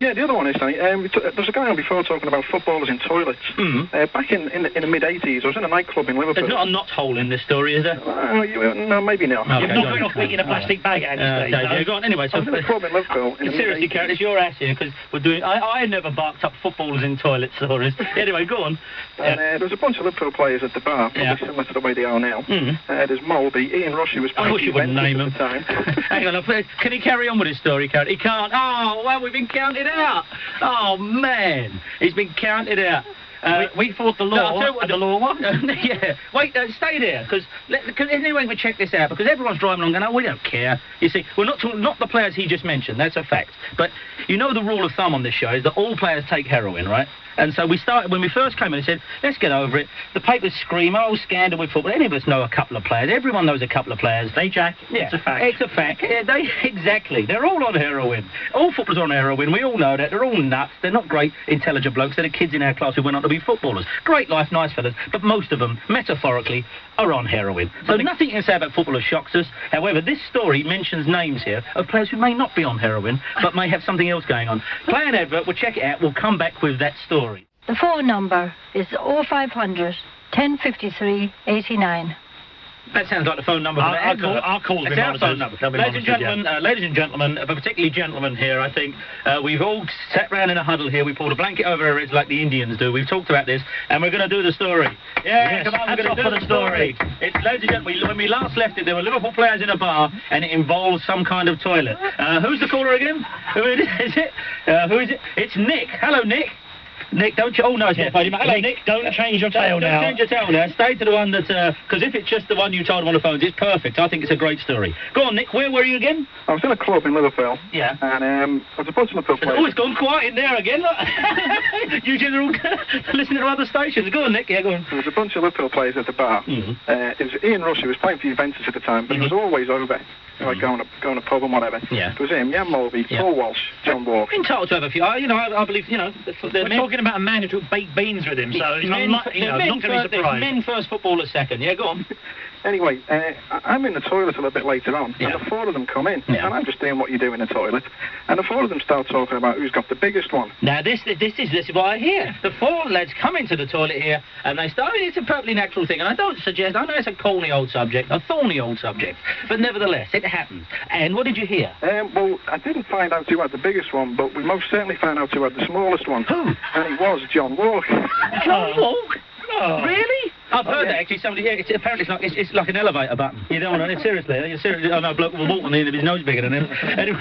Yeah, the other one is, there's a guy on before talking about footballers in toilets. Back in the mid-80s, I was in a nightclub in Liverpool. There's not a knot hole in this story, is there? No, maybe not. Okay, You're not going off eating a plastic bag at any stage. Yeah, go on. Anyway, so... I was in a club in Liverpool in the seriously, mid-80s. Karen, it's your ass here, because we're doing... I never barked up footballers in toilet stories. Anyway, go on. And there was a bunch of Liverpool players at the bar, probably similar to the way they are now. There's Molby, Ian Rush, who was playing for Juventus at the time. Hang on, can he carry on with his story, Karen? He can't. Oh, well, we've been counted out. Oh, man. He's been counted out. We fought the law, and the law won. Yeah. Wait, stay there, because anyway, we check this out, because everyone's driving along going, oh, we don't care. You see, we're not talking, not the players he just mentioned, that's a fact. But you know the rule of thumb on this show is that all players take heroin, right? And so we started, when we first came in, and said, let's get over it. The papers scream, oh, scandal with football. Any of us know a couple of players. Everyone knows a couple of players. They, Jack, it's a fact. It's a fact. Yeah, exactly. They're all on heroin. All footballers are on heroin. We all know that. They're all nuts. They're not great, intelligent blokes. They're the kids in our class who went on to be footballers. Great life, nice fellas. But most of them, metaphorically, are on heroin. So nothing you can say about footballers shocks us. However, this story mentions names here of players who may not be on heroin, but may have something else going on. Play an advert. We'll check it out. We'll come back with that story. The phone number is 0500 1053 89. That sounds like the phone number for the advert. I'll call It's our phone number. Ladies and gentlemen, but particularly gentlemen here, I think, we've all sat round in a huddle here. We pulled a blanket over our heads like the Indians do. We've talked about this, and we're going to do the story. Yeah, come on, we're going to do the story. It's, ladies and gentlemen, when we last left it, there were Liverpool players in a bar, and it involves some kind of toilet. Who's the caller again? Who is it? Who is it? It's Nick. Hello, Nick. Nick, don't you... Oh, no, it's not Paddy. Hello, Nick. Don't change your tail now. Don't change your tail now. Stay to the one that... Because if it's just the one you told him on the phone, it's perfect. I think it's a great story. Go on, Nick. Where were you again? I was in a club in Liverpool. Yeah. And I was a bunch of Liverpool players. Oh, it's gone quiet in there again. Look. You general listening to other stations. Go on, Nick. Yeah, go on. There was a bunch of Liverpool players at the bar. It was Ian Rush, who was playing for Juventus at the time, but he was always over. Like going to a pub and whatever. Yeah. It was him, Jan Molby, Paul Walsh, John Wark. Entitled to have a few. I believe, we're talking about a man who took baked beans with him, so I'm not going to be surprised. Men first, footballers second. Yeah, go on. Anyway, I'm in the toilet a little bit later on, and the four of them come in, and I'm just doing what you do in the toilet, and the four of them start talking about who's got the biggest one. Now, this is what I hear. The four lads come into the toilet here, and they start, it's a perfectly natural thing, and I don't suggest, I know it's a corny old subject, a thorny old subject, but nevertheless, it happens. And what did you hear? Well, I didn't find out who had the biggest one, but we most certainly found out who had the smallest one. Who? And it was John Wark. John Wark? Oh. Really? I've heard that actually. Somebody, apparently it's like an elevator button. You don't want to. Seriously, I know a bloke will walk on the end of his nose bigger than him. Anyway,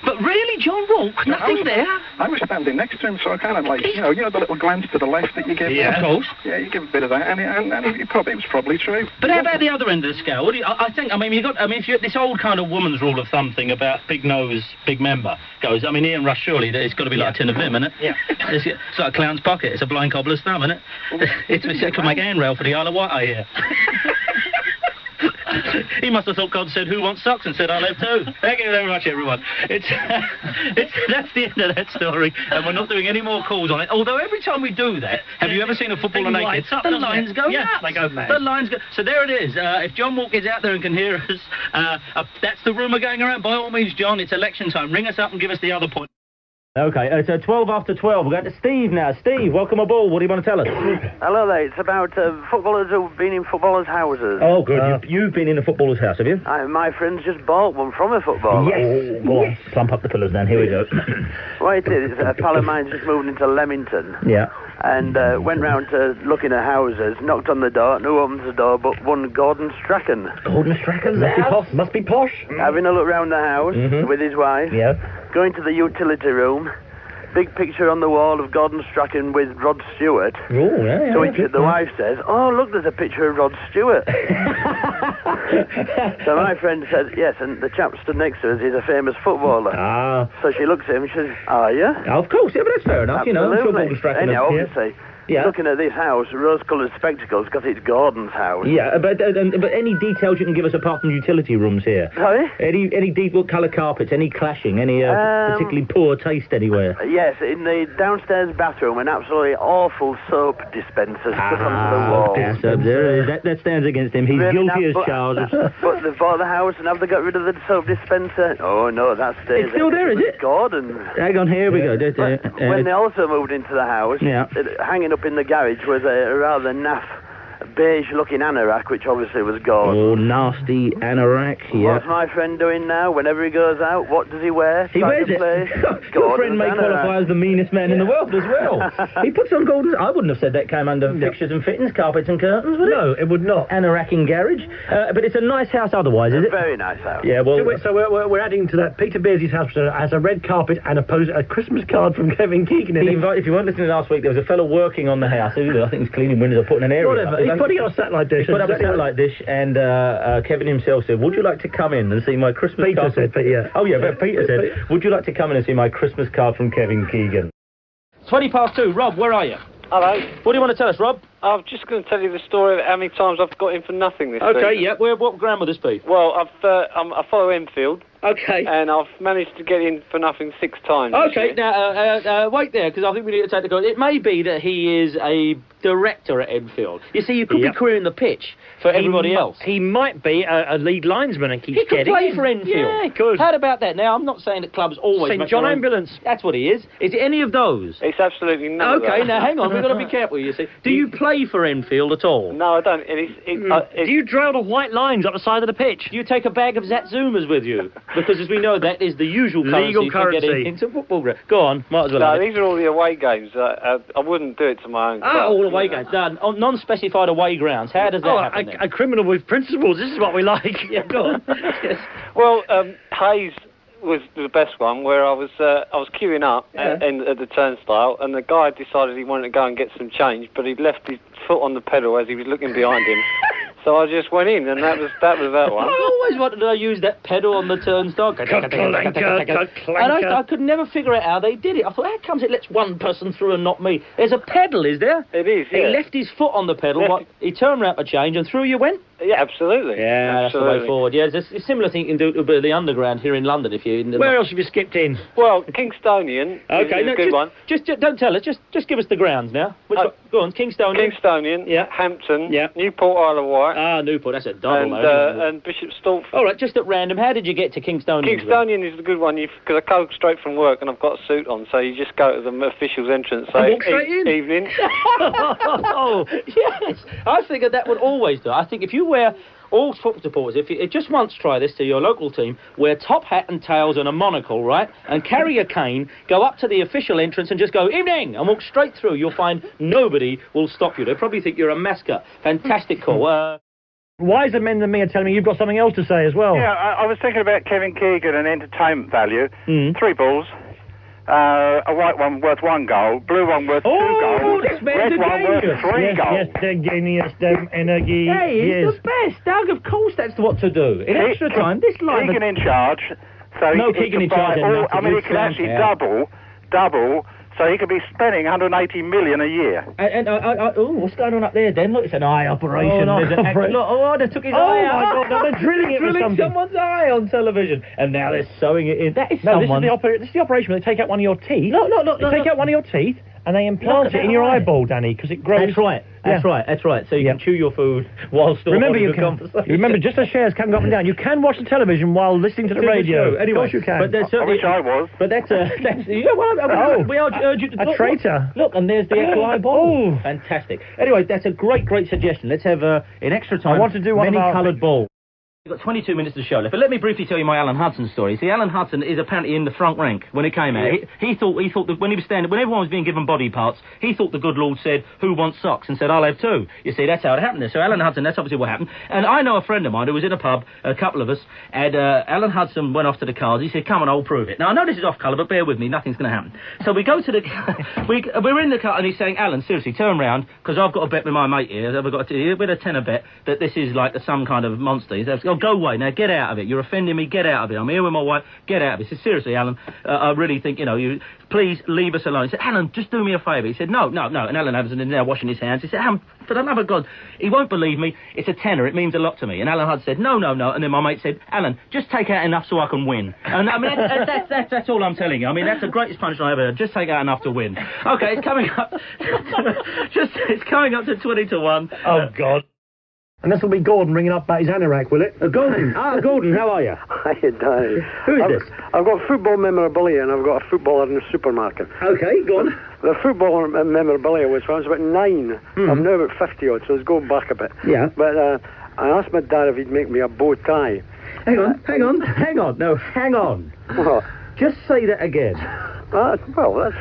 but really, John Wark, nothing there. I was standing next to him, so I kind of like, you know the little glance to the left that you give. Yeah, of course. Yeah, you give a bit of that, and it was probably true. But how about the other end of the scale? What do you, if you're this old kind of woman's rule of thumb thing about big nose, big member goes. I mean, Ian Rush, surely it's got to be like a tin of vim, isn't it? Yeah. It's like a clown's pocket. It's a blind cobbler's thumb, isn't it? It could make handrail for the Isle of Wight, I hear. He must have thought God said, who wants socks, and said, I'll have two. Thank you very much, everyone. That's the end of that story, and we're not doing any more calls on it. Although every time we do that, have you ever seen a footballer naked? The lines go nuts. They go mad. The lines go... So there it is. If John Wark is out there and can hear us, that's the rumour going around. By all means, John, it's election time. Ring us up and give us the other point. Okay, it's 12 after 12. We're going to Steve now. Steve, welcome aboard. What do you want to tell us? Hello there. It's about footballers who've been in footballers' houses. Oh, good. You've been in a footballer's house, have you? My friend's just bought one from a footballer. Yes. Go on. Plump up the colours then. Here we go. Well, it is. A pal of mine's just moved into Leamington. Yeah. And went round to looking at houses, knocked on the door, and who opens the door but one Gordon Strachan. Gordon Strachan? Must be posh. Having a look round the house with his wife. Yeah. Going to the utility room. Big picture on the wall of Gordon Strachan with Rod Stewart. Oh, yeah. So the wife says, oh, look, there's a picture of Rod Stewart. So my friend said, yes, and the chap stood next to us, he's a famous footballer. So she looks at him and says, are you? Of course, yeah, but that's fair enough, Absolutely. I'm sure Gordon Strachan... Anyhow, obviously, looking at this house, rose-coloured spectacles, because it's Gordon's house. Yeah, but any details you can give us apart from utility rooms here? Sorry? Any deep colour carpets, any clashing, any particularly poor taste anywhere? Yes, in the downstairs bathroom, an absolutely awful soap dispenser stuck onto the wall. That stands against him. He's really guilty as charged. But they bought the house and have they got rid of the soap dispenser? Oh, no, that stays. It's still there, is it? Gordon. Hang on, here we go. When they also moved into the house, hanging up in the garage was a rather naff beige-looking anorak, which obviously was Gordon. Oh, nasty anorak, yeah. What's my friend doing now? Whenever he goes out, what does he wear? He wears it. Your friend may qualify as the meanest man in the world as well. He puts on Gordon's... I wouldn't have said that came under fixtures and fittings, carpets and curtains, would it? No, it would not. Anorak in garage. But it's a nice house otherwise, is it? Very nice house. Yeah, well... So we're adding to that. Peter Beardsley's house has a red carpet and a Christmas card from Kevin Keegan in it. If you weren't listening last week, there was a fellow working on the house. I think he was cleaning windows or putting an area up. He's putting on a satellite dish. He put up a satellite dish, and Kevin himself said, would you like to come in and see my Christmas card? Oh, yeah, but Peter said, would you like to come in and see my Christmas card from Kevin Keegan? 2:20. Rob, where are you? Hello. What do you want to tell us, Rob? I'm just going to tell you the story of how many times I've got in for nothing this Okay, season. yeah. What ground will this be? Well, I follow Enfield. Okay. And I've managed to get in for nothing 6 times. Okay, now, wait there, because I think we need to take the call. It may be that he is a director at Enfield. You see, you could be querying the pitch for everybody else. He might be a lead linesman and keeps getting in. He could play for Enfield. Yeah, he could. How about that? Now, I'm not saying that clubs always... St John Ambulance. That's what he is. Is it any of those? It's absolutely none of Okay, those. now, hang on. We've got to be careful, you see. Do you play for Enfield at all? No, I don't. Do you draw the white lines up the side of the pitch? Do you take a bag of Zatzumas with you? Because, as we know, that is the usual legal currency for getting into football ground. Go on, might as well. No, these are all the away games. I wouldn't do it to my own club. All away games. On non-specified away grounds. How does that happen then? A criminal with principles. This is what we like. Yeah, go on. Yes. Well, Hayes was the best one, where I was queuing up at the turnstile, and the guy decided he wanted to go and get some change, but he left his foot on the pedal as he was looking behind him. So I just went in, and that was that one. I always wanted to use that pedal on the turnstile. And I could never figure out how they did it. I thought, how comes it lets one person through and not me? There's a pedal, is there? It is, yeah. He left his foot on the pedal, he turned around to change, and through you went? Yeah, absolutely. Yeah, absolutely. That's the way forward. Yeah, there's a similar thing you can do to the underground here in London if you... Where else have you skipped in? Well, Kingstonian is a good one. Just don't tell us. Just give us the grounds now. Go on, Kingstonian. Kingstonian, Hampton, Newport, Isle of Wight. Ah, Newport, that's a double. And Bishop Stortford. All right, just at random. How did you get to Kingstonian? Kingstonian is the good one, because I go straight from work and I've got a suit on, so you just go to the official's entrance, say, walk straight in. Evening. Oh, yes. I figured that would always do. I think if you wear... All football supporters, if you just once try this to your local team, wear top hat and tails and a monocle, right, and carry a cane, go up to the official entrance and just go, evening, and walk straight through. You'll find nobody will stop you. They'll probably think you're a mascot. Fantastic call. Wiser men than me are telling me you've got something else to say as well. Yeah, I was thinking about Kevin Keegan and entertainment value. 3 balls. A white one worth 1 goal, blue one worth 2 goals, red one worth 3 goals. Yes, they're genius, them energy. Hey, it's the best, Doug. Of course, that's what to do. In extra time, this line. Keegan in charge. So no Keegan in charge. He can actually double. So he could be spending 180 million a year. What's going on up there, then? Look, it's an eye operation. Look, they took his eye out. Oh, my God, they're drilling it with something. Someone's eye on television. And now they're sewing it in. That is someone... This is the operation where they take out one of your teeth. They take out one of your teeth and they implant it in your eyeball, Danny, because it grows... That's right. So you can chew your food while still having a conversation. Remember, just the shares can go up and down. You can watch the television while listening to the radio. Anyway, of course you can. But I wish I was. But that's we urge you to a traitor. Look, and there's the actual eyeball. Fantastic. Anyway, that's a great suggestion. Let's have in extra time. I want to do one many-coloured ball. We've got 22 minutes to show left, but let me briefly tell you my Alan Hudson story. See, Alan Hudson is apparently in the front rank when it came out. He thought that when he was standing, when everyone was being given body parts, he thought the good Lord said, "Who wants socks?" and said, "I'll have 2. You see, that's how it happened there. So Alan Hudson, that's obviously what happened. And I know a friend of mine who was in a pub, a couple of us, and Alan Hudson went off to the cars. He said, "Come on, I'll prove it." Now, I know this is off colour, but bear with me, nothing's going to happen. So we go to the... we're in the car, and he's saying, "Alan, seriously, turn round, because I've got a bet with my mate here. We've got with a tenner bet that this is like some kind of monster." He says, "Oh, go away. Now, get out of it. You're offending me. Get out of it. I'm here with my wife. Get out of it. He said, seriously, Alan, I really think, please leave us alone. He said, Alan, just do me a favour. He said, no. And Alan Hudson is now washing his hands. He said, Alan, for the love of God, he won't believe me. It's a tenner. It means a lot to me. And Alan Hudson said, no. And then my mate said, Alan, just take out enough so I can win. And I mean, that's all I'm telling you. I mean, that's the greatest punchline I ever heard. Just take out enough to win. Okay, it's coming up. It's coming up to 20 to 1. Oh, God. And this will be Gordon ringing up about his anorak, will it? Gordon. Gordon, how are you? Hiya, Danny. Who is this? I've got football memorabilia and I've got a footballer in the supermarket. Okay, go on. The football memorabilia was when I was about 9. I'm now about 50-odd, so it's going back a bit. Yeah. But I asked my dad if he'd make me a bow tie. Hang on. No, hang on. What? Just say that again. Well, that's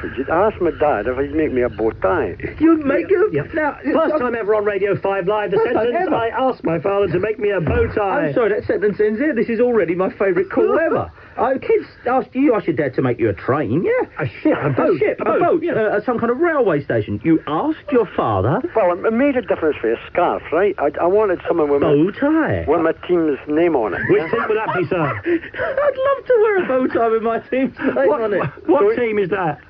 what you... I asked my dad if he'd make me a bow tie. You'd make him... Yep. Now, first time ever on Radio 5 Live, the sentence, I asked my father to make me a bow tie. I'm sorry, that sentence ends here. This is already my favourite call ever. Kids asked you, asked your dad to make you a train, yeah? A ship, a boat. Yeah. At some kind of railway station. You asked your father... Well, it made a difference for a scarf, right? I wanted someone with bow tie. With my team's name on it. Which team would that be, sir? I'd love to wear a bow tie with my team's name on it. What team is that?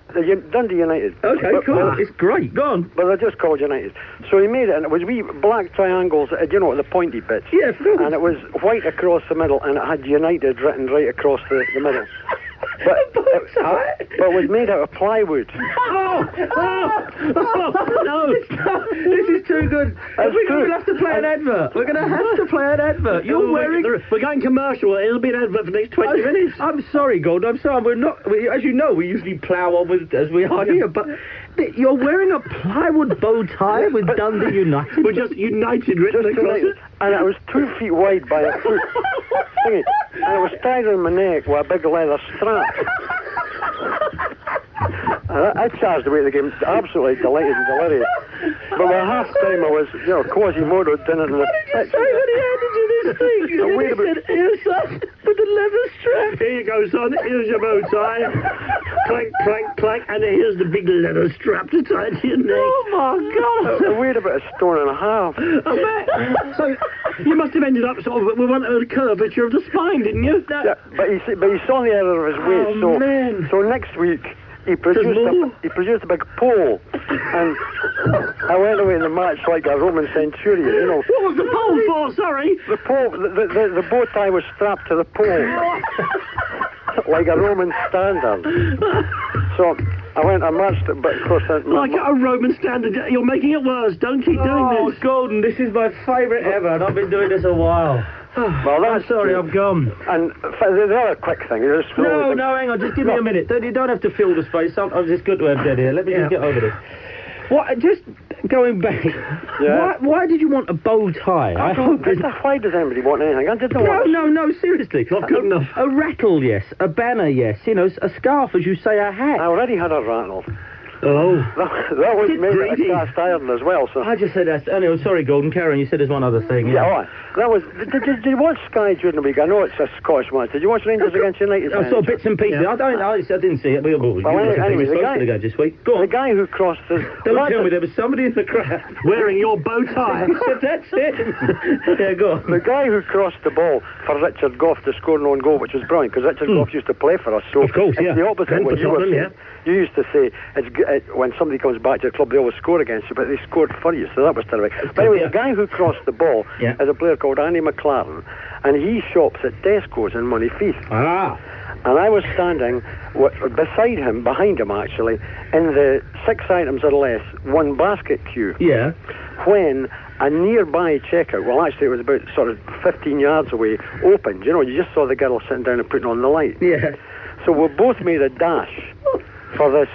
Dundee United. Okay, cool. It's great. Go on. But they're just called United. So he made it, and it was wee black triangles, the pointy bits. Yeah, of course. And it was white across the middle, and it had United written right across the middle. But it was made out of plywood. No! This is too good. We'll have to play an advert. We're going to have to play an advert. You're wearing... We're going commercial. It'll be an advert for the next 20 minutes. I'm sorry, Gordon. I'm sorry. We're not... as you know, we usually plough on with as we are here, but... You're wearing a plywood bow tie with Dundee United? We're just United written across it. And it was 2 feet wide by a foot. And it was tied around my neck with a big leather strap. I charged away the game, absolutely delighted and delirious. But by half time I was, Quasimodo did it. What did you say when he handed you this thing? He said, here, son, with the leather strap. Here you go, son, here's your bow tie. Clank, clank, clank, and here's the big leather strap to tie to your neck. Oh, my God. It weighed about 1.5 stones. I bet. So, you must have ended up sort of with a curvature of the spine, didn't you? Yeah, but he saw the error of his weight, so next week... He produced a big pole, and I went away in the match like a Roman centurion, What was the pole for, sorry? The pole, the bow tie was strapped to the pole, like a Roman standard. So I marched it, but of course... Like a Roman standard, you're making it worse, don't keep doing this. Oh, Gordon, this is my favourite ever, and I've been doing this a while. Well, I'm sorry, I'm gone. And the other quick thing is... No, hang on, just give me a minute. You don't have to fill the space. Sometimes it's good to have dead here. Let me just get over this. Just going back, why did you want a bow tie? Why does anybody want anything? I didn't want... No, seriously. Not good enough. A rattle, yes. A banner, yes. A scarf, as you say, a hat. I already had a rattle. Oh. That was made out of cast iron as well, so... I just said that... Anyway, sorry, Gordon. Karen, you said there's one other thing. Yeah, all right. That was... Did you watch Sky during the week? I know it's a Scottish match. Did you watch Rangers against United? I saw bits and pieces. Yeah. I didn't see it. Anyway, the guy this week. Go on. The guy who crossed the... Don't tell me there was somebody in the crowd wearing your bow tie. That's it. Yeah, go on. The guy who crossed the ball for Richard Gough to score an own goal, which was brilliant, because Richard Gough used to play for us, so... Of course, it's the opposite of what you were saying. You used to say, when somebody comes back to your club, they always score against you, but they scored for you, so that was terrific. But anyway, the guy who crossed the ball is a player called Andy McLaren, and he shops at Tesco's in Moneyfeast. And I was standing beside him, behind him actually, in the 6 items or less, 1 basket queue. Yeah. When a nearby checkout, well actually it was about sort of 15 yards away, opened. You just saw the girl sitting down and putting on the light. Yeah. So we both made a dash for this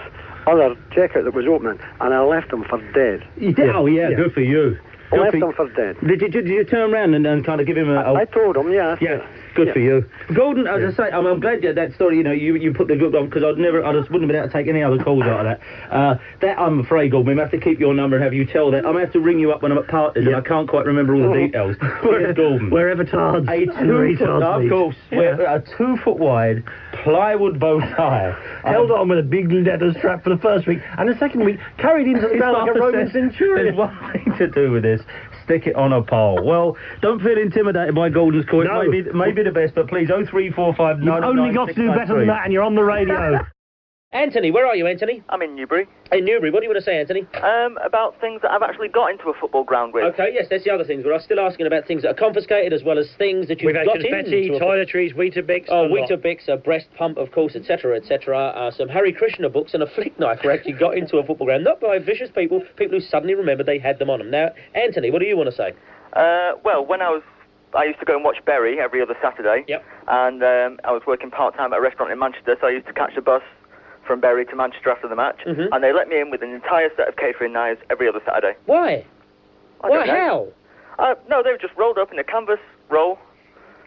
other checkout that was opening, and I left him for dead. You did? Oh, yeah, good for you. I left him for dead. Did you turn around and kind of give him a... I told him, yeah. Yeah, good for you. Gordon, as I say, I'm glad that story, you put the good on, because I just wouldn't have been able to take any other calls out of that. That, I'm afraid, Gordon, we have to keep your number and have you tell that. I'm going to have to ring you up when I'm at parties, and I can't quite remember all the details. Where's Gordon? Wherever tards. Of course. A 2 foot wide plywood bow tie. Held on with a big leather strap for the first week, and the second week carried into the ground like a Roman centurion. There's one thing to do with this. stick it on a pole. Well, don't feel intimidated by Gordon's call. No. It may be the best, but please, 0345 You've only got to do better than that, and you're on the radio. Anthony, where are you, Anthony? I'm in Newbury. In Newbury, what do you want to say, Anthony? About things that I've actually got into a football ground with. Okay, yes, that's the other things, but I'm still asking about things that are confiscated as well as things that you've got into. We've had confetti, toiletries, Weetabix. Oh, Weetabix, a breast pump, of course, etc., etc. Some Harry Krishna books and a flick knife were actually got into a football ground, not by vicious people who suddenly remembered they had them on them. Now, Anthony, what do you want to say? Well, when I used to go and watch Bury every other Saturday. Yep. And I was working part-time at a restaurant in Manchester, so I used to catch the bus from Bury to Manchester after the match, and they let me in with an entire set of catering knives every other Saturday. Why? Why? How? No, they were just rolled up in a canvas roll.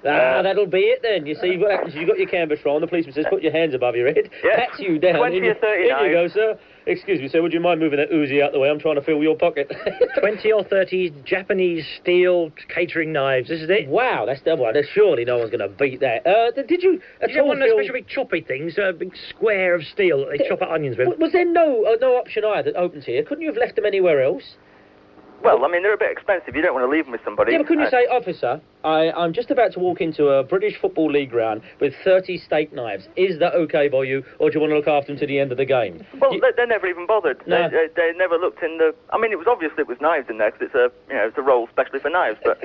That'll be it then. You see, you've got your canvas roll, and the policeman says, put your hands above your head, pats you down. 20 or 30 Here you go, sir. Excuse me, sir, would you mind moving that Uzi out the way? I'm trying to fill your pocket. 20 or 30 Japanese steel catering knives, this is it? Wow, that's the one. Surely no one's going to beat that. Did you... You get one of those special big choppy things, a big square of steel that they chop up onions with. Was there no option either that opens here? Couldn't you have left them anywhere else? Well, I mean, they're a bit expensive. You don't want to leave them with somebody. Yeah, but couldn't you say, officer, I'm just about to walk into a British Football League ground with 30 steak knives. Is that okay by you, or do you want to look after them to the end of the game? Well, they never even bothered. No. They never looked in the... I mean, it was obvious it was knives in there, because it's a roll specially for knives, but...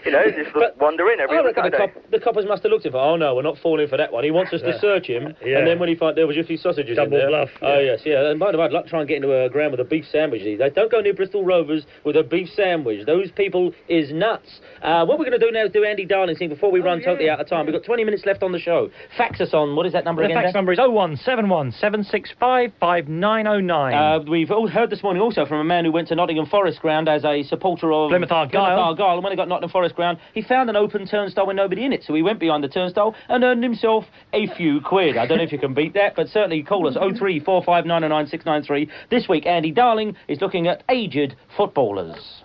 just wander in every Saturday. The coppers must have looked at it. Oh no, we're not falling for that one. He wants us to search him, and then when he found there was a few sausages in there. Double bluff. Oh yes, yeah. And by the way, I'd like to try and get into a ground with a beef sandwich. They don't go near Bristol Rovers with a beef sandwich. Those people is nuts. What we're going to do now is do Andy Darling's thing before we run totally out of time. We've got 20 minutes left on the show. Fax us on, what is that number again? The fax number is 01717 765 5909. We've all heard this morning also from a man who went to Nottingham Forest ground as a supporter of Plymouth Argyle. And when he got Nottingham Forest ground, he found an open turnstile with nobody in it, so he went behind the turnstile and earned himself a few quid. I don't know if you can beat that, but certainly call us 03459099693. This week, Andy Darling is looking at aged footballers.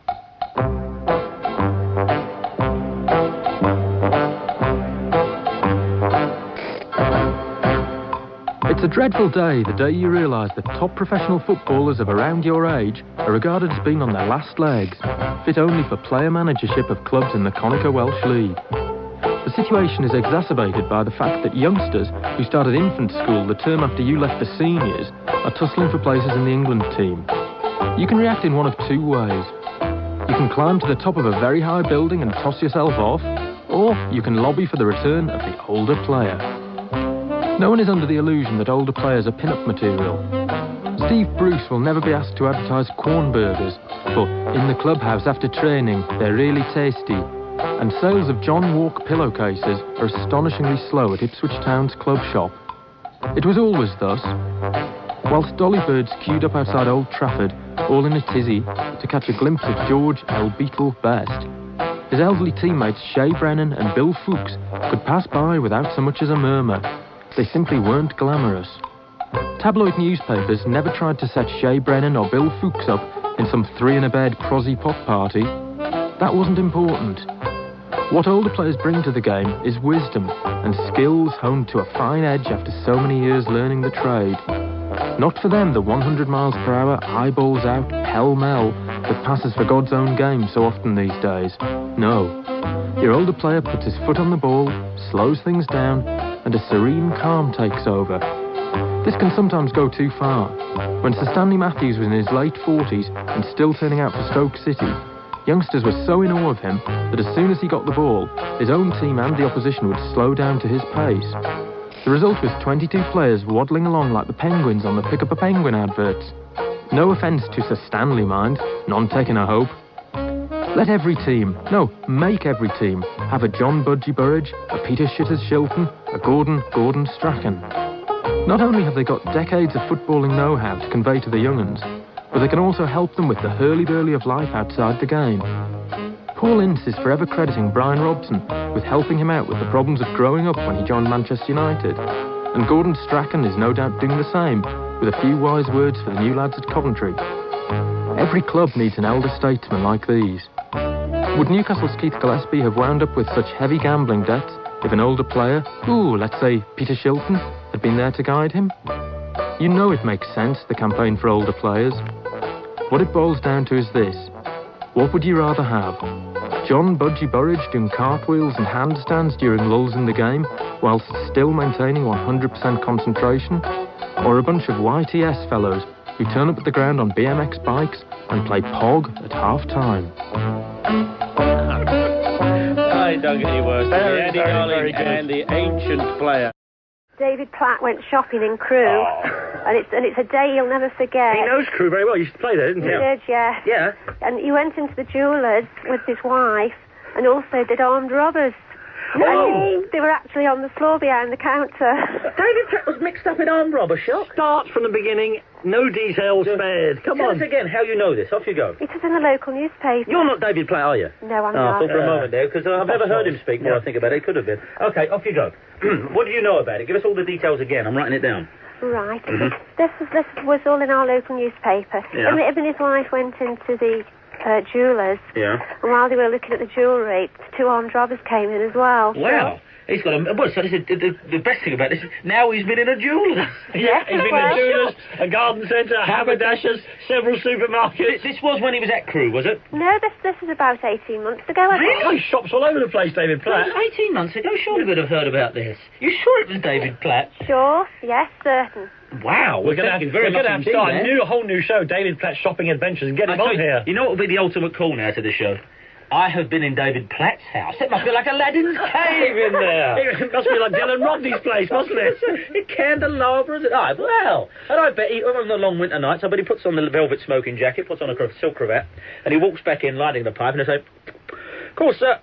It's a dreadful day, the day you realise that top professional footballers of around your age are regarded as being on their last legs, fit only for player managership of clubs in the Conacher Welsh League. The situation is exacerbated by the fact that youngsters who started infant school the term after you left the seniors are tussling for places in the England team. You can react in one of two ways. You can climb to the top of a very high building and toss yourself off, or you can lobby for the return of the older player. No one is under the illusion that older players are pin-up material. Steve Bruce will never be asked to advertise corn burgers, but in the clubhouse after training, they're really tasty. And sales of John Wark pillowcases are astonishingly slow at Ipswich Town's club shop. It was always thus. Whilst dolly birds queued up outside Old Trafford, all in a tizzy, to catch a glimpse of George L. Beetle Best, his elderly teammates Shea Brennan and Bill Fuchs could pass by without so much as a murmur. They simply weren't glamorous. Tabloid newspapers never tried to set Shea Brennan or Bill Fuchs up in some three-in-a-bed prosy pop party. That wasn't important. What older players bring to the game is wisdom and skills honed to a fine edge after so many years learning the trade. Not for them the 100 miles per hour, eyeballs out, pell-mell that passes for God's own game so often these days. No. Your older player puts his foot on the ball, slows things down, and a serene calm takes over. This can sometimes go too far. When Sir Stanley Matthews was in his late 40s and still turning out for Stoke City, youngsters were so in awe of him that as soon as he got the ball, his own team and the opposition would slow down to his pace. The result was 22 players waddling along like the penguins on the Pick Up a Penguin adverts. No offence to Sir Stanley, mind, none taking a hope. Let every team, no, make every team, have a John Budgie Burridge, a Peter Shitters Shilton, a Gordon Strachan. Not only have they got decades of footballing know-how to convey to the young'uns, but they can also help them with the hurly-burly of life outside the game. Paul Ince is forever crediting Brian Robson with helping him out with the problems of growing up when he joined Manchester United, and Gordon Strachan is no doubt doing the same, with a few wise words for the new lads at Coventry. Every club needs an elder statesman like these. Would Newcastle's Keith Gillespie have wound up with such heavy gambling debts if an older player, let's say Peter Shilton, had been there to guide him? You know it makes sense, the campaign for older players. What it boils down to is this. What would you rather have? John Budgie Burridge doing cartwheels and handstands during lulls in the game, whilst still maintaining 100% concentration? Or a bunch of YTS fellows who turn up at the ground on BMX bikes and play POG at half-time? It don't get any worse. Andy Darling and the ancient player. David Platt went shopping in Crewe, and it's a day you'll never forget. He knows Crewe very well. You used to play there, didn't you? He did, yeah. Yeah. And he went into the jewellers with his wife, and also did armed robbers. Oh. They were actually on the floor behind the counter. David Platt was mixed up in armed robber shop. Start from the beginning, no details spared. Come on. Tell us again how you know this. Off you go. It was in the local newspaper. You're not David Platt, are you? No, I'm I not. thought for a moment there, because I've never heard him speak more I think about it. It could have been. OK, off you go. What do you know about it? Give us all the details again. I'm writing it down. Right. This was all in our local newspaper. Yeah. Him and his wife went into the jewellers. Yeah. And while they were looking at the jewellery, 2 armed robbers came in as well. Wow. He's got a... Well, so this is, the best thing about this is now he's been in a jeweller's. Yeah, he's been in a jeweller's, a garden centre, a haberdasher's, several supermarkets. This was when he was at Crewe, was it? No, this is about 18 months ago, I think. Really? Shops all over the place, David Platt. 18 months ago, surely we'd have heard about this. You sure it was David Platt? Sure, yes, certain. Wow, we're going to have to start a whole new show, David Platt Shopping Adventures, and get him on here. You know what will be the ultimate call now to the show? I have been in David Platt's house. It must be like Aladdin's cave in there. It must be like Dylan Rodney's place, mustn't it? It candelabras and well, and I bet he, on the long winter nights, I bet he puts on the velvet smoking jacket, puts on a silk cravat, and he walks back in lighting the pipe, and I say, of course, I'll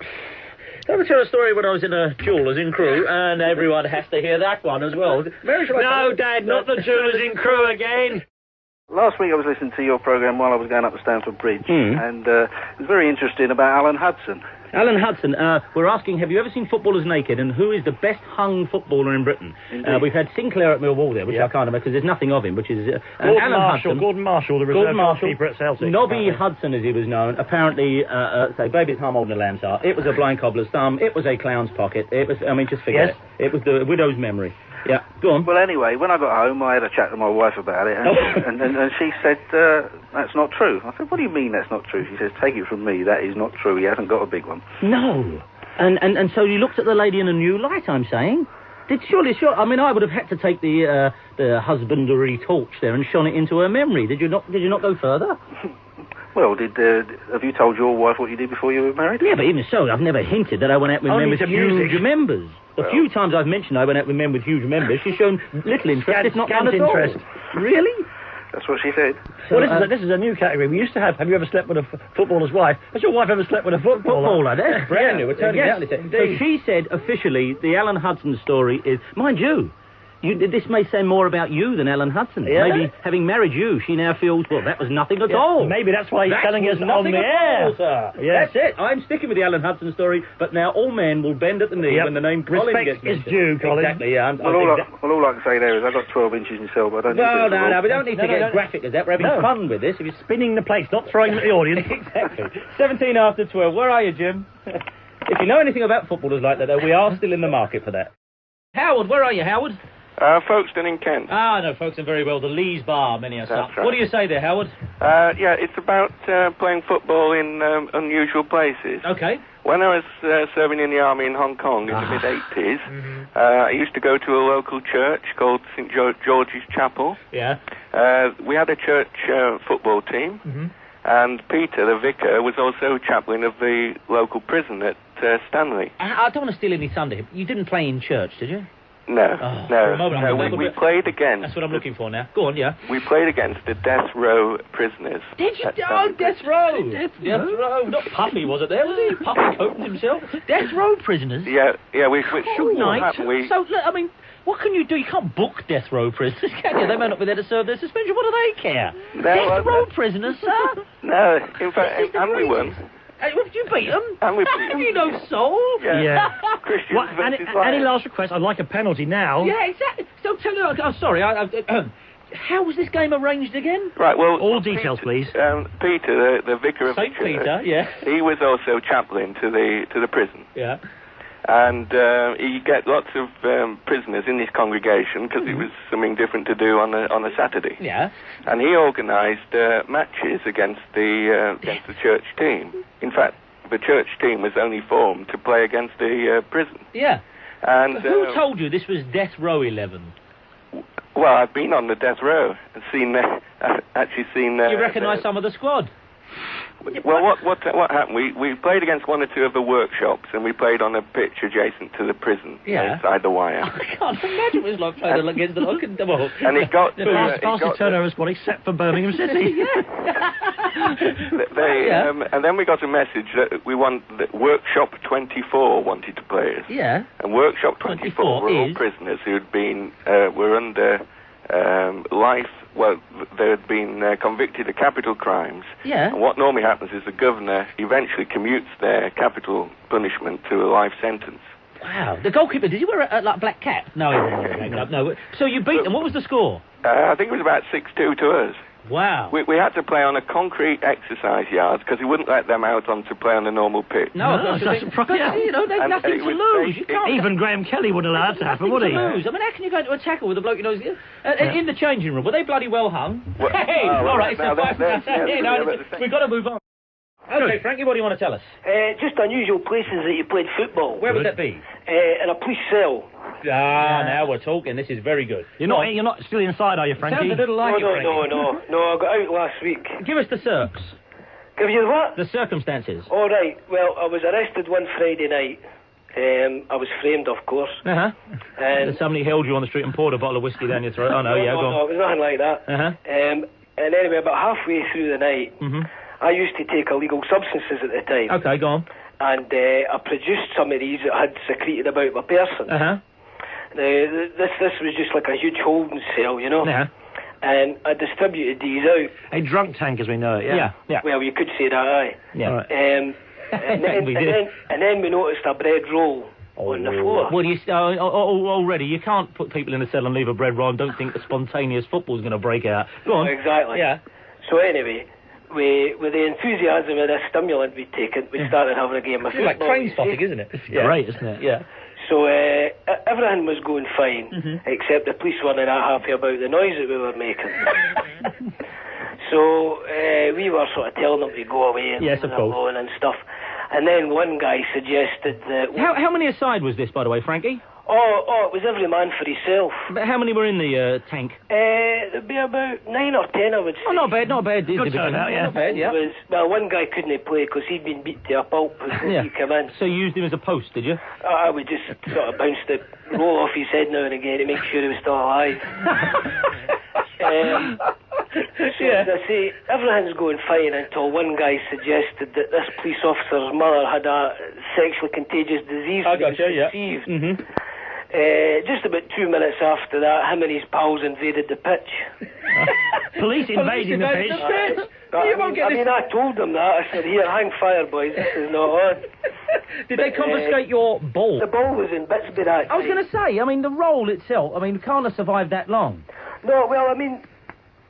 ever tell a story when I was in a jeweller's in Crewe, and everyone has to hear that one as well. No, Dad, not the jewellers in Crewe again. Last week I was listening to your programme while I was going up the Stamford Bridge, and it was very interesting about Alan Hudson. Alan Hudson, we're asking, have you ever seen footballers naked, and who is the best hung footballer in Britain? We've had Sinclair at Millwall there, which I can't remember because there's nothing of him, which is... Gordon Marshall, the reserve goalkeeper at Celtic. Nobby Hudson, as he was known, apparently, say, baby's hum holding a lamb's heart. It was a blind cobbler's thumb. It was a clown's pocket. It was, I mean, just forget it. It was the widow's memory. Yeah, go on. Well, anyway, when I got home, I had a chat to my wife about it, and she said, that's not true. I said, what do you mean that's not true? She says, take it from me, that is not true. He hasn't got a big one. No. And so you looked at the lady in a new light, I'm saying? Surely, I mean, I would have had to take the husbandry torch there and shone it into her memory. Did you not go further? Well, have you told your wife what you did before you were married? Yeah, but even so, I've never hinted that I went out with men with huge members. The few times I've mentioned I went out with men with huge members, she's shown little interest, if not none at all. Really? That's what she said. So, well, this is a new category. We used to have you ever slept with a footballer's wife? Has your wife ever slept with a footballer? That's brand new. We're turning it out. So she said, officially, the Alan Hudson story is, mind you, this may say more about you than Alan Hudson. Yeah? Maybe, having married you, she now feels, well, that was nothing at all. Maybe that's why he's telling us on the air. That's it. I'm sticking with the Alan Hudson story, but now all men will bend at the knee when the name Colin gets mentioned. Respect is due, Colin. Exactly, yeah. All I can say there is I've got 12 inches myself, but I don't need to... No, we don't need to get as graphic as that. We're having fun with this. If you're spinning the plates, not throwing them at the audience. Exactly. 17 after 12. Where are you, Jim? If you know anything about footballers like that, though, we are still in the market for that. Howard, where are you, Howard? Folkestone in Kent. I know Folkestone very well. The Lees Bar, many a That's right. What do you say there, Howard? Yeah, it's about playing football in unusual places. Okay. When I was serving in the army in Hong Kong in the mid-80s, I used to go to a local church called St. George's Chapel. Yeah. We had a church football team, and Peter, the vicar, was also chaplain of the local prison at Stanley. I don't want to steal any thunder. You didn't play in church, did you? No, we played against... That's what I'm looking for now. Go on, yeah. We played against the death row prisoners. Did you? Oh, death row! Death row! Not Puffy, was it there, was he? Puffy Coaten himself? Death row prisoners? Yeah, we... Night. So, look, I mean, what can you do? You can't book death row prisoners, can you? They may not be there to serve their suspension. What do they care? Death row prisoners, sir? No, in fact, and we won. Did you beat them? And we beat them. You know soul? Yeah. Christians any last request? I'd like a penalty now. Yeah, exactly. So tell me, I'm sorry, how was this game arranged again? Right, well... All details, please. Peter, the vicar of St. Peter, yeah. He was also chaplain to the prison. Yeah. And he get lots of prisoners in his congregation because it was something different to do on a Saturday. Yeah. And he organised matches against the church team. In fact, the church team was only formed to play against the prison. Yeah. And who told you this was Death Row 11? Well, I've been on the death row and actually seen. You recognise some of the squad? Well, what happened? We played against one or two of the workshops, and we played on a pitch adjacent to the prison, inside the wire. I can't imagine what it's like playing against the look. And it got fastest turnover squad except for Birmingham City. And then we got a message that that Workshop 24 wanted to play us. Yeah. And Workshop 24 were all prisoners who'd been were under life. Well, they had been convicted of capital crimes. Yeah. And what normally happens is the governor eventually commutes their capital punishment to a life sentence. Wow. The goalkeeper, did he wear a black cap? No, he didn't. No. So you beat them. What was the score? I think it was about 6-2 to us. Wow. We had to play on a concrete exercise yard because he wouldn't let them out on to play on a normal pitch. There's nothing to lose. You can't. Even Graham Kelly wouldn't allow that to happen, would he? Lose. I mean, how can you go into a tackle with a bloke who knows... in the changing room, were they bloody well hung? Well, all right, we've got to move on. Okay, Frankie, what do you want to tell us? Just unusual places that you played football. Where would that be? In a police cell. Now we're talking. This is very good. You're not still inside, are you, Frankie? Sounds a little like it, Frankie. No, I got out last week. Give us the circs. Give you what? The circumstances. All right. Well, I was arrested one Friday night. I was framed, of course. And somebody held you on the street and poured a bottle of whiskey down your throat. Oh, no, go on. No, it was nothing like that. And anyway, about halfway through the night, I used to take illegal substances at the time. Okay, go on. And I produced some of these that had secreted about my person. This was just like a huge holding cell, you know. And I distributed these out. A drunk tank, as we know it. Yeah. Well, you could say that, aye. Yeah. And then we noticed a bread roll on the floor. Well, already you can't put people in a cell and leave a bread roll and don't think the spontaneous football's going to break out. Go on. Exactly. Yeah. So anyway, with the enthusiasm of this stimulant we'd taken, we started having a game of football. It's like train spotting, isn't it? It's great, isn't it? Yeah. So everything was going fine, except the police weren't that happy about the noise that we were making. So we were sort of telling them to go away and alone and stuff. And then one guy suggested that... How many aside was this, by the way, Frankie? Oh, it was every man for himself. But how many were in the tank? There'd be about 9 or 10, I would say. Oh, not bad. Good turnout, yeah. Not bad, yeah. One guy couldn't play because he'd been beat to a pulp before he came in. So you used him as a post, did you? I would just sort of bounce the roll off his head now and again to make sure he was still alive. As I say, everything's going fine until one guy suggested that this police officer's mother had a sexually contagious disease that was conceived. Just about 2 minutes after that, him and his pals invaded the pitch. Police invading the pitch? I told them that. I said, here, hang fire, boys. This is not on. Did they confiscate your ball? The ball was in bits by that time. I was going to say, I mean, the roll itself, I mean, can't have survived that long. No, well, I mean...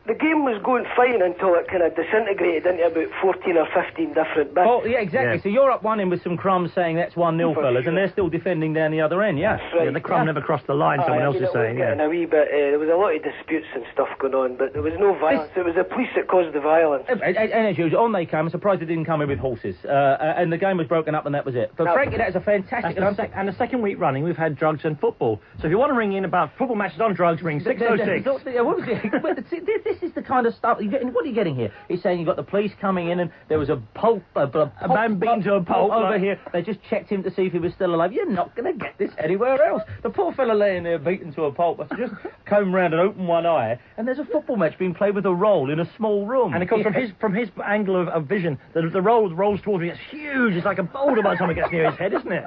The game was going fine until it kind of disintegrated into about 14 or 15 different bits. Oh, yeah, exactly. Yeah. So you're up one end with some crumbs saying that's 1-0, fellas, and they're still defending down the other end, yeah? That's right. Yeah, the crumb never crossed the line, someone else is saying, a wee bit, there was a lot of disputes and stuff going on, but there was no violence. It was the police that caused the violence. And as usual, on they came. I'm surprised they didn't come in with horses. And the game was broken up and that was it. But Frankie, that is a fantastic... And the second week running, we've had drugs and football. So if you want to ring in about football matches on drugs, ring 606. This is the kind of stuff... What are you getting here? He's saying you've got the police coming in and there was a man beaten to a pulp over here. They just checked him to see if he was still alive. You're not going to get this anywhere else. The poor fella laying there beaten to a pulp. I just come round and open one eye and there's a football match being played with a roll in a small room. And of course, from his angle of vision, the roll rolls towards me. It's huge. It's like a boulder by the time it gets near his head, isn't it?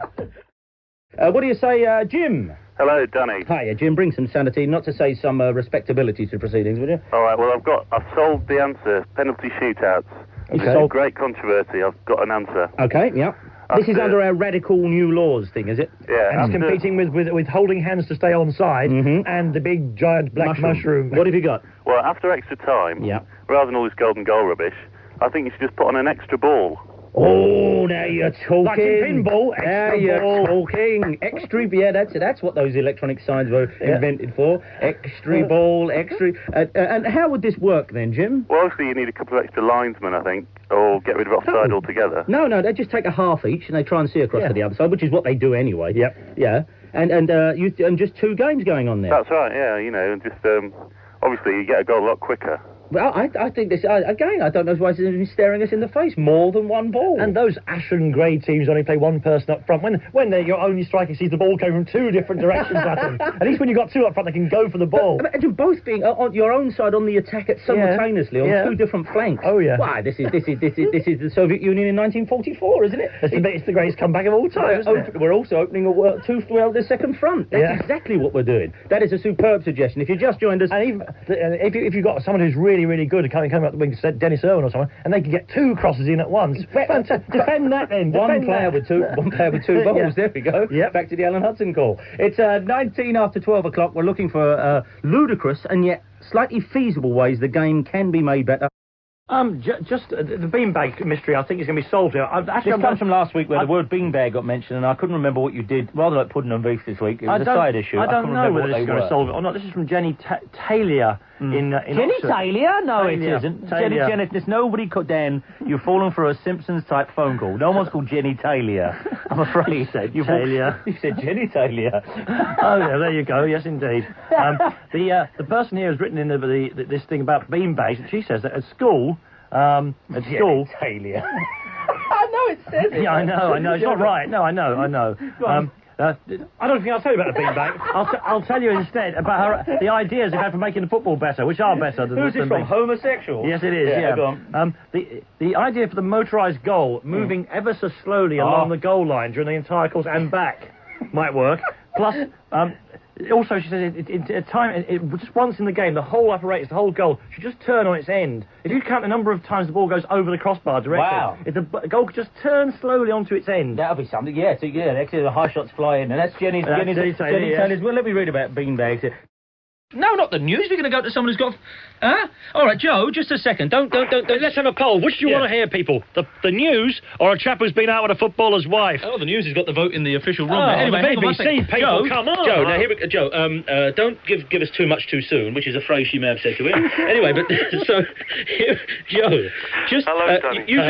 What do you say, Jim? Hello, Danny. Hiya, Jim. Bring some sanity, not to say some respectability to proceedings, would you? All right, well, I've solved the answer. Penalty shootouts. Okay. Great controversy. I've got an answer. Okay, yeah. This is under our radical new laws thing, is it? Yeah. And it's competing with holding hands to stay on side and the big giant black mushroom. What have you got? Well, after extra time, rather than all this golden goal rubbish, I think you should just put on an extra ball. Oh, now you're talking. Like in pinball. Now you're talking. Extree, yeah, that's what those electronic signs were invented for. Extree Ball, Extree. And how would this work then, Jim? Well, obviously you need a couple of extra linesmen, I think, or get rid of offside altogether. No, they just take a half each and they try and see across to the other side, which is what they do anyway. Yep. Yeah. And just 2 games going on there. That's right, yeah, and just, obviously you get a goal a lot quicker. Well, I think this, again, I don't know why it's staring us in the face. More than one ball. And those ashen grey teams only play one person up front. When your only striker sees the ball coming from 2 different directions at them. At least when you've got 2 up front, they can go for the ball. Imagine both being on your own side on the attack simultaneously on 2 different flanks. Oh, yeah. Why, this is the Soviet Union in 1944, isn't it? It's the greatest comeback of all time, isn't it? We're also opening the second front. That's exactly what we're doing. That is a superb suggestion. If you just joined us... And even if you've got someone who's really, really good coming up the wing, Dennis Irwin or someone, and they can get 2 crosses in at once. Fantastic. Defend that then. One player with 2 balls. There we go. Yep. Back to the Alan Hudson call. It's 19 after 12 o'clock. We're looking for ludicrous and yet slightly feasible ways the game can be made better. Just the beanbag mystery, I think, is going to be solved here. This comes from last week where the word beanbag got mentioned, and I couldn't remember what you did. Rather like pudding and beef this week. It was a side issue. I don't know whether this is going to solve it or not. This is from Jenny Taylior in Jenny Oxford. Taylior? No, Taylior. It isn't. Jenny, there's nobody called Dan. You've fallen for a Simpsons-type phone call. No one's called Jenny Taylior. I'm afraid. You said Taylior. You said Jenny Taylior. Oh, yeah, there you go. Yes, indeed. The person here has written in this thing about beanbags, and she says that at school... school. Taylior. I know it says it. Yeah, I know. It's not right. No, I know. I don't think I'll tell you about the beanbag. I'll tell you instead about the ideas they've had for making the football better, which are better than... Who's this from? Homosexual? Yes, it is, yeah. Go on. The idea for the motorised goal, moving ever so slowly along the goal line during the entire course and back, might work. Plus... also, she says, just once in the game, the whole apparatus, the whole goal, should just turn on its end. If you count the number of times the ball goes over the crossbar directly, if the goal could just turn slowly onto its end. That'll be something, actually the high shots fly in, and that's Jenny's Taylior's. Well, let me read about beanbags here. No, not the news. We're going to go to someone who's got... All right, Joe, just a second. Don't. Let's have a poll. Which do you want to hear, people? The news or a chap who's been out with a footballer's wife? Oh, the news has got the vote in the official room. Anyway, BBC people, come on. Joe, now, here we go. Joe, don't give us too much too soon, which is a phrase she may have said to him. Anyway, but... So, Joe, just... Hello, Danny. You've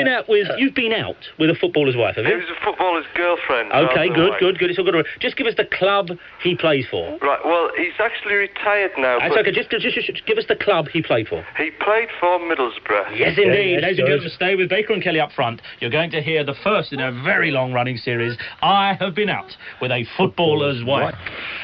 been out with a footballer's wife, have you? He was a footballer's girlfriend. Okay, good. It's all good. Just give us the club he plays for. Right, well, he's actually retired now. That's okay, just give us the club he played for. He played for Middlesbrough. Yes, indeed. Ladies and gentlemen, stay with Baker and Kelly up front. You're going to hear the first in a very long-running series. I have been out with a footballer's wife.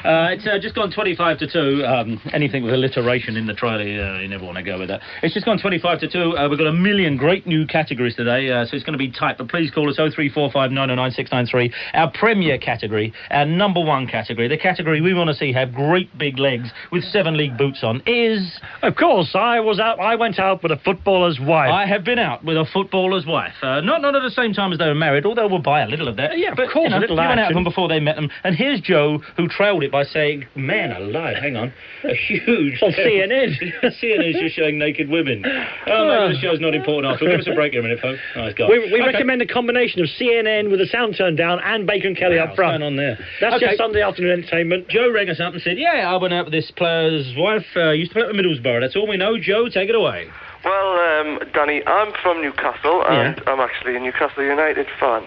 It's just gone 25 to 2. Anything with alliteration in the trailer, you never want to go with that. It's just gone 25 to 2. We've got a million great new categories today, so it's going to be tight. But please call us 0345 909 693. Our premier category, our number 1 category, the category we want to see have great big legs with 7 league boots on is... Of course, I went out with a footballer's wife. I have been out with a footballer's wife. Not at the same time as they were married, although we'll buy a little of that. Yeah, but of course, a little action. Went out with them before they met them. And here's Joe, who trailed it by saying, man alive, hang on, a huge... On CNN. CNN's just showing naked women. Maybe the show's not important after all. Give us a break here a minute, folks. Nice guy. We recommend a combination of CNN with the sound turned down and Baker and Kelly up front. What's going on there? That's just Sunday afternoon entertainment. Joe rang us up and said, I went out with this player's wife, used to play at Middlesbrough. That's all we know. Joe, take it away. Well, Danny, I'm from Newcastle, and I'm actually a Newcastle United fan.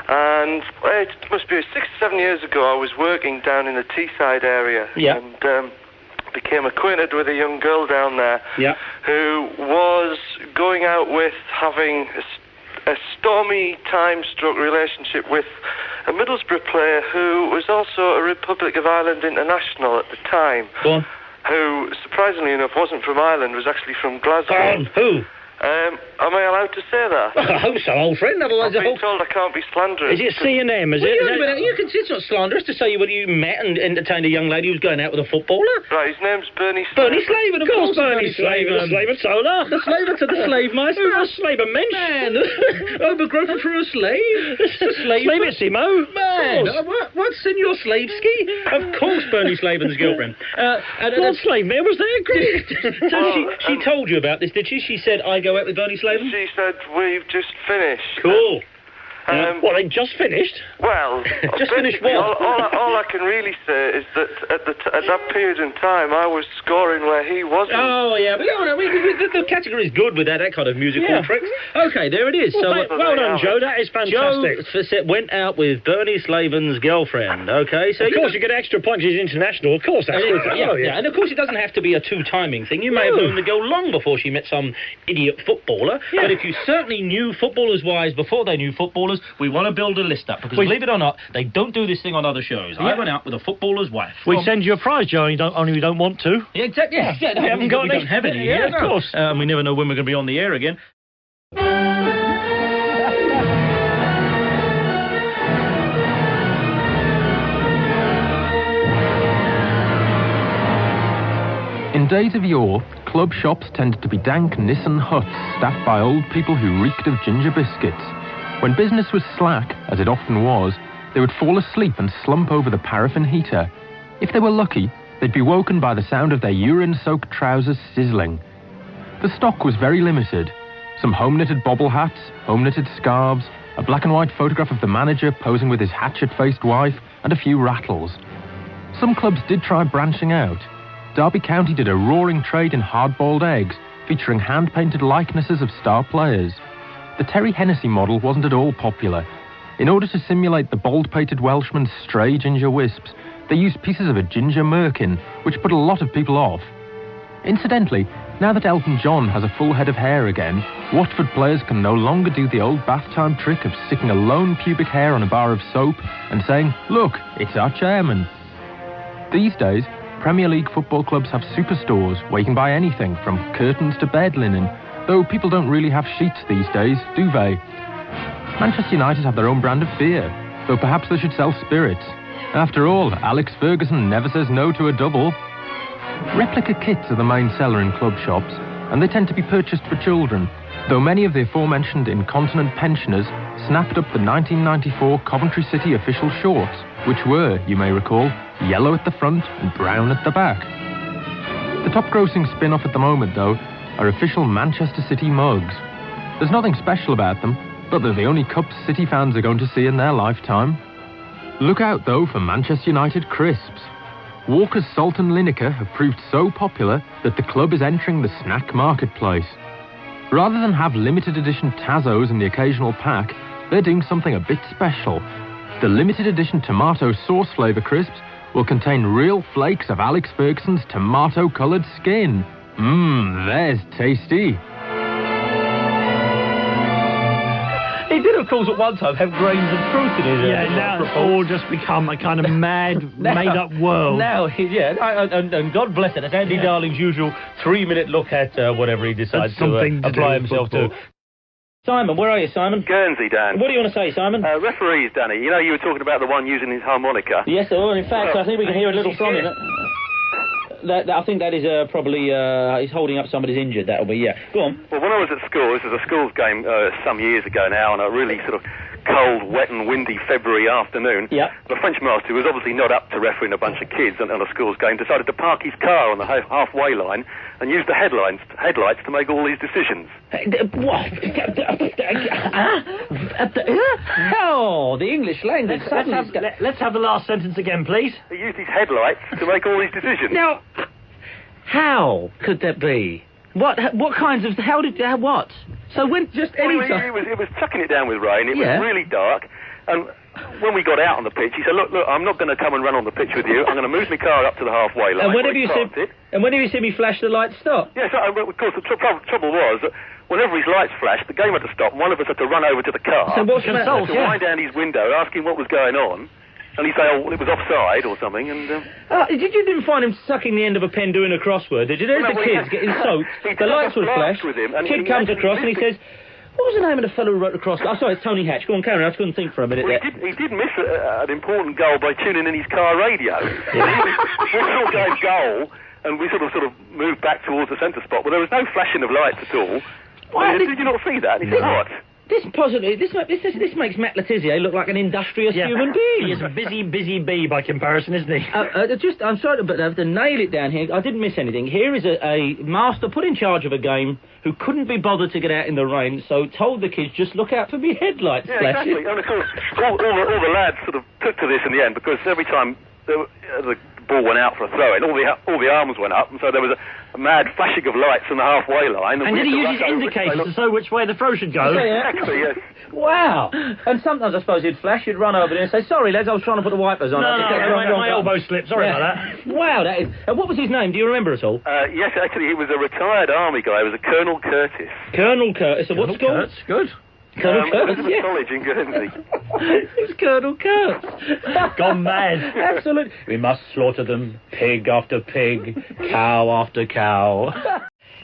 And it must be 6 or 7 years ago, I was working down in the Teesside area, and became acquainted with a young girl down there who was going out with having a stormy time-struck relationship with a Middlesbrough player who was also a Republic of Ireland international at the time. Go on. Who, surprisingly enough, wasn't from Ireland, was actually from Glasgow. Go on, who? Am I allowed to say that? I hope so, old friend. I've been told I can't be slanderous. Is it C&M, is it? You can see it's not slanderous to say you met and entertained a young lady who's going out with a footballer. Right, his name's Bernie Slaven. Bernie Slaven, of course. Bernie Slaven. The Slaven Solar. The slaver to the slave meister. Who's a slaver mensch? Man, overgrown for a slave. Slavissimo. Man, what's in your slave ski? Of course, Bernie Slaven's girlfriend. Lord Slavemere was there, So she told you about this, did she? She said, I go out with Bernie Slavin? She said, we've just finished. Cool. What, they just finished? Well, just finished what? All I can really say is that at that period in time, I was scoring where he wasn't. Oh, yeah, but the category is good with that kind of musical tricks. Okay, there it is. Well done, Joe. That is fantastic. Joe went out with Bernie Slavin's girlfriend. Okay, so of course you get extra points. He's international. Of course, that's good. Yeah, and of course it doesn't have to be a two-timing thing. You may have known the girl long before she met some idiot footballer. Yeah. But if you certainly knew footballers' wives before they knew footballers, we want to build a list up, because believe it or not, they don't do this thing on other shows. I went out with a footballer's wife. We send you a prize, Joe, only we don't want to. Yeah, exactly. Yeah, we haven't got any. We don't have any. Yeah, of course. And we never know when we're going to be on the air again. In days of yore, club shops tended to be dank Nissen huts staffed by old people who reeked of ginger biscuits. When business was slack, as it often was, they would fall asleep and slump over the paraffin heater. If they were lucky, they'd be woken by the sound of their urine-soaked trousers sizzling. The stock was very limited. Some home-knitted bobble hats, home-knitted scarves, a black and white photograph of the manager posing with his hatchet-faced wife, and a few rattles. Some clubs did try branching out. Derby County did a roaring trade in hard-boiled eggs, featuring hand-painted likenesses of star players. The Terry Hennessy model wasn't at all popular. In order to simulate the bald-pated Welshman's stray ginger wisps, they used pieces of a ginger merkin, which put a lot of people off. Incidentally, now that Elton John has a full head of hair again, Watford players can no longer do the old bath time trick of sticking a lone pubic hair on a bar of soap and saying, "Look, it's our chairman." These days, Premier League football clubs have superstores where you can buy anything from curtains to bed linen, though people don't really have sheets these days, do they? Manchester United have their own brand of beer, though perhaps they should sell spirits. After all, Alex Ferguson never says no to a double. Replica kits are the main seller in club shops, and they tend to be purchased for children, though many of the aforementioned incontinent pensioners snapped up the 1994 Coventry City official shorts, which were, you may recall, yellow at the front and brown at the back. The top-grossing spin-off at the moment, though, are official Manchester City mugs. There's nothing special about them, but they're the only cups City fans are going to see in their lifetime. Look out, though, for Manchester United crisps. Walker's Salt and Lineker have proved so popular that the club is entering the snack marketplace. Rather than have limited edition Tazos in the occasional pack, they're doing something a bit special. The limited edition tomato sauce flavour crisps will contain real flakes of Alex Ferguson's tomato-coloured skin. There's tasty. He did, of course, at one time have grains of truth in his... Yeah, now it's all just become a kind of mad, made-up world. Now, and God bless it, it's Andy Darling's usual 3-minute look at whatever he decides to apply himself to. Simon, where are you, Simon? Guernsey, Dan. What do you want to say, Simon? Referees, Danny. You know, you were talking about the one using his harmonica. Yes, well, in fact, I think we can hear a little from him. I think that is probably he's holding up somebody's injured. That'll be, yeah. Go on. Well, when I was at school, this was a schools game some years ago now, and a really sort of cold, wet and windy February afternoon. Yeah. The French master, who was obviously not up to refereeing a bunch of kids on a schools game, decided to park his car on the halfway line and use the headlights to make all these decisions. What? Oh, the English language. Let's have the last sentence again, please. He used his headlights to make all these decisions. Now, how could that be? What kinds of... what? So when just any time... It was chucking it down with rain. It was really dark. And when we got out on the pitch, he said, look, I'm not going to come and run on the pitch with you. I'm going to move my car up to the halfway line. And whenever you see me flash the lights, stop? Yes, of course, the trouble was that whenever his lights flashed, the game had to stop, and one of us had to run over to the car. So what's the matter? To wind down his window, asking what was going on. And he'd say, oh, well, it was offside or something, and... you didn't find him sucking the end of a pen doing a crossword, did you? There's the kids getting soaked, the lights would flash, kid comes across and he says, what was the name of the fellow who wrote the cross... Oh, sorry, it's Tony Hatch. Go on, Karen, I couldn't think for a minute there. He did miss an important goal by tuning in his car radio. We all gave goal, and we sort of moved back towards the centre spot, but there was no flashing of lights at all. Did you not see that? And he said, what? This makes Matt Letizia look like an industrious human being. He's a busy bee by comparison, isn't he? I'm sorry, but I have to nail it down here. I didn't miss anything. Here is a master put in charge of a game who couldn't be bothered to get out in the rain, so told the kids, just look out for me headlights. Yeah, exactly. And of course, all the lads sort of took to this in the end, because every time the ball went out for a throw-in, all the arms went up, and so there was a mad flashing of lights on the halfway line. And did he use his indicators to show which way the throw should go? Yeah, exactly, yes. Wow! And sometimes I suppose he'd flash, he'd run over there and say, sorry, lads, I was trying to put the wipers on. My elbow slipped, sorry about that. Wow, that is... what was his name? Do you remember at all? Yes, actually, he was a retired army guy. He was a Colonel Curtis. Colonel Curtis. So what's called? Good. Colonel Kurtz, College in Guernsey. It's Colonel Kurtz. Gone mad. Absolutely. We must slaughter them, pig after pig, cow after cow.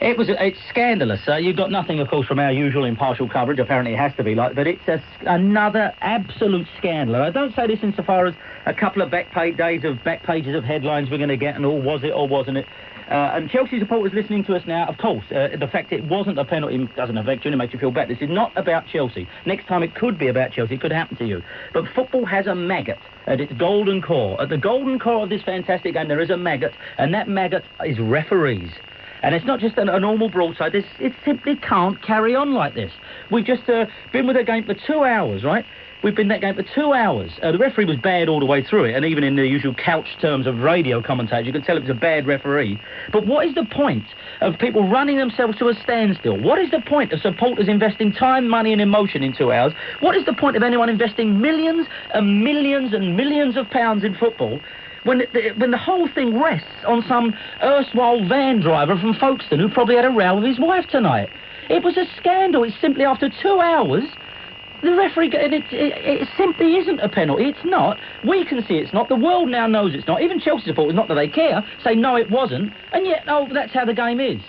It's scandalous. You got nothing, of course, from our usual impartial coverage. Apparently it has to be like, but it's another absolute scandal. And I don't say this insofar as a couple of back pages of headlines we're going to get and all was it or wasn't it. And Chelsea supporters listening to us now, of course, the fact it wasn't a penalty doesn't affect you and it makes you feel bad. This is not about Chelsea. Next time it could be about Chelsea. It could happen to you. But football has a maggot at its golden core. At the golden core of this fantastic game, there is a maggot, and that maggot is referees. And it's not just a normal broadside. It simply can't carry on like this. We've just been with a game for 2 hours, right? We've been that game for 2 hours. The referee was bad all the way through it, and even in the usual couch terms of radio commentators, you could tell it was a bad referee. But what is the point of people running themselves to a standstill? What is the point of supporters investing time, money and emotion in 2 hours? What is the point of anyone investing millions and millions and millions of pounds in football when the whole thing rests on some erstwhile van driver from Folkestone who probably had a row with his wife tonight? It was a scandal. It's simply after 2 hours... The referee, it simply isn't a penalty. It's not. We can see it's not. The world now knows it's not. Even Chelsea supporters, not that they care, say, no, it wasn't. And yet, no, that's how the game is.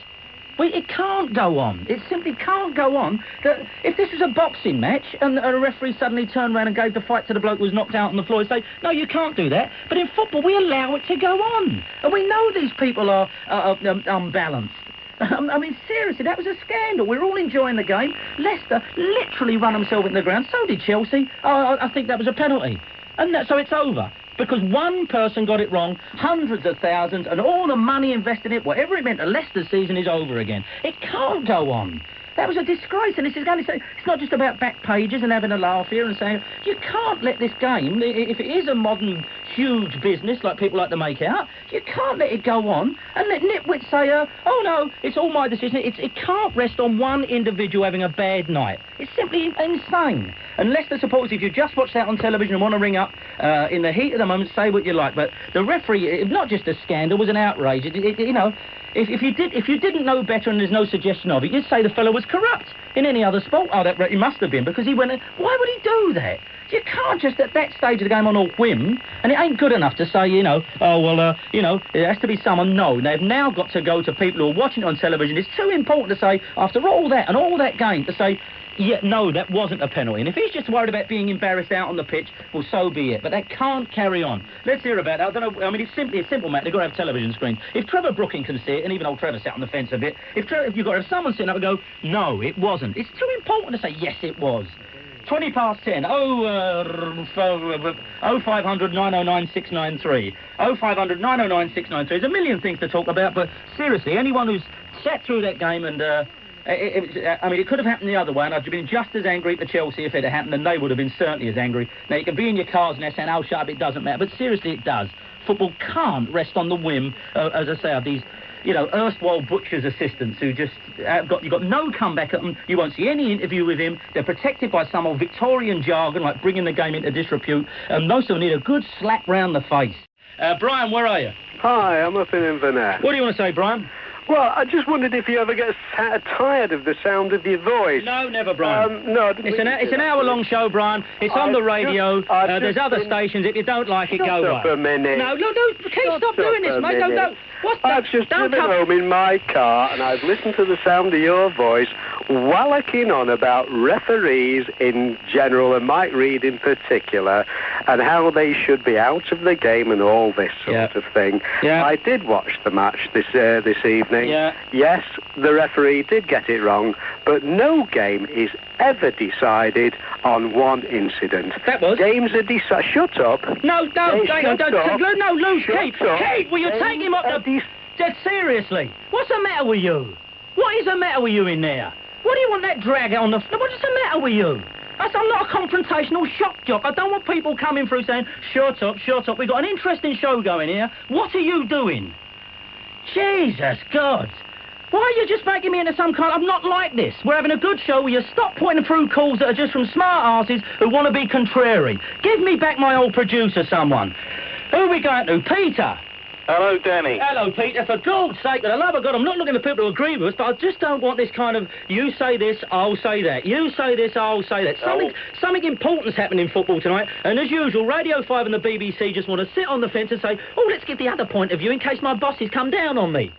It can't go on. It simply can't go on. That if this was a boxing match and a referee suddenly turned around and gave the fight to the bloke who was knocked out on the floor and say, no, you can't do that. But in football, we allow it to go on. And we know these people are unbalanced. I mean, seriously, that was a scandal. We're all enjoying the game. Leicester literally run themselves in the ground. So did Chelsea. I think that was a penalty. And so it's over. Because one person got it wrong, hundreds of thousands, and all the money invested in it, whatever it meant, the Leicester season is over again. It can't go on. That was a disgrace, and it's not just about back pages and having a laugh here and saying, you can't let this game, if it is a modern, huge business like people like to make out, you can't let it go on and let nitwits say, oh no, it's all my decision. It can't rest on one individual having a bad night. It's simply insane. And Leicester supporters, if you just watch that on television and want to ring up in the heat of the moment, say what you like. But the referee, not just a scandal, was an outrage. You know, if you didn't know better and there's no suggestion of it, you'd say the fellow was corrupt. In any other sport, he must have been, because he went... Why would he do that? You can't just at that stage of the game on all whim, and it ain't good enough to say, it has to be someone. No, they've now got to go to people who are watching it on television. It's too important to say, after all that and all that game, to say, yeah, no, that wasn't a penalty. And if he's just worried about being embarrassed out on the pitch, well, so be it. But that can't carry on. Let's hear about it. I don't know. I mean, it's simply a simple matter. They've got to have television screens. If Trevor Brooking can see it, and even old Trevor sat on the fence a bit, if you've got to have someone sitting up and go, no, it wasn't. It's too important to say, yes, it was. 20 past 10. 0500 909 693. 0500 909 693. There's a million things to talk about, but seriously, anyone who's sat through that game and... it could have happened the other way, and I'd have been just as angry for Chelsea if it had happened, and they would have been certainly as angry. Now, you can be in your cars and they're saying, oh, shut up, it doesn't matter. But seriously, it does. Football can't rest on the whim, as I say, of these, erstwhile butcher's assistants who just you've got no comeback at them. You won't see any interview with him. They're protected by some old Victorian jargon, like bringing the game into disrepute. And most of them need a good slap round the face. Brian, where are you? Hi, I'm up in Inverness. What do you want to say, Brian? Well, I just wondered if you ever get tired of the sound of your voice. No, never, Brian. No, it's an hour-long show, Brian. It's on the radio. There's other stations. If you don't like it, go right. Shut up a minute. No, please stop doing this, mate. No. I've just driven home in my car and I've listened to the sound of your voice wallaching on about referees in general and Mike Reid in particular and how they should be out of the game and all this sort of thing. Yeah. I did watch the match this evening. Yeah. Yes, the referee did get it wrong, but no game is ever decided on one incident. That was? Games are decided... Shut up. No, hang on, no, Lou, Keith, will you take him up the... Dead seriously, what's the matter with you? What is the matter with you in there? What do you want that drag on the... What is the matter with you? I'm not a confrontational shock jock. I don't want people coming through saying, shut up, we've got an interesting show going here. What are you doing? Jesus God. Why are you just making me into some kind... I'm not like this. We're having a good show. Will you stop pointing through calls that are just from smart asses who want to be contrary? Give me back my old producer, someone. Who are we going to? Peter? Hello, Danny. Hello, Peter. For God's sake, for the love of God, I'm not looking for people to agree with us, but I just don't want this kind of, you say this, I'll say that. You say this, I'll say that. Something important's happening in football tonight, and as usual, Radio 5 and the BBC just want to sit on the fence and say, oh, let's get the other point of view in case my bosses come down on me.